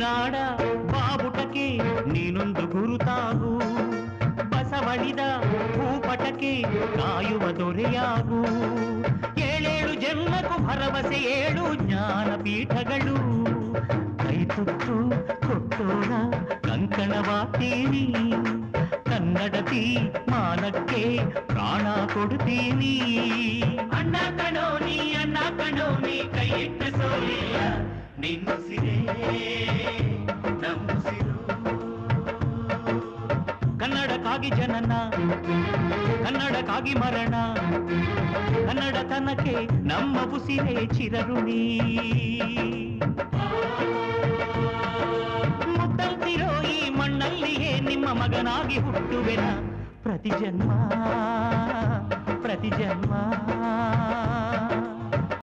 ನಾಡ ಬಾವುಟಕ್ಕೆ ನೀನೊಂದು ಗುರುತಾಗು, ಬಸವಳಿದ ಭೂಪಟಕ್ಕೆ ಕಾಯುವ ದೊರೆಯಾಗು. ಏಳೇಳು ಜನ್ಮಕ್ಕೂ ಭರವಸೆ ಏಳು ಜ್ಞಾನಪೀಠಗಳು. ಕೈ ತುತ್ತು ಕೊಟ್ಟೋಣ ಕಂಕಣವಾಗ್ತೀನಿ, ಕನ್ನಡತಿ ಮಾನಕ್ಕೆ ಪ್ರಾಣ ಕೊಡ್ತೀನಿ. ಅಣ್ಣ ಕಣೋ ನೀ ಕೈ ಇಟ್ಟ ಸೋಲಿಲ್ಲ, ನಿನ್ನುಸಿರೇ ನಮ್ಮುಸಿರು. ಕನ್ನಡಕ್ಕಾಗಿ ಜನನ, ಕನ್ನಡಕ್ಕಾಗಿ ಮರಣ, ಕನ್ನಡತನಕ್ಕೆ ನಮ್ಮ ಉಸಿರೇ ಚಿರಋಣಿ. ಮುತ್ತಂತಿರೋ ಈ ಮಣ್ಣಲ್ಲಿಯೇ ನಿಮ್ಮ ಮಗನಾಗಿ ಹುಟ್ಟುವೆನ, ಪ್ರತಿ ಜನ್ಮ ಪ್ರತಿ ಜನ್ಮ.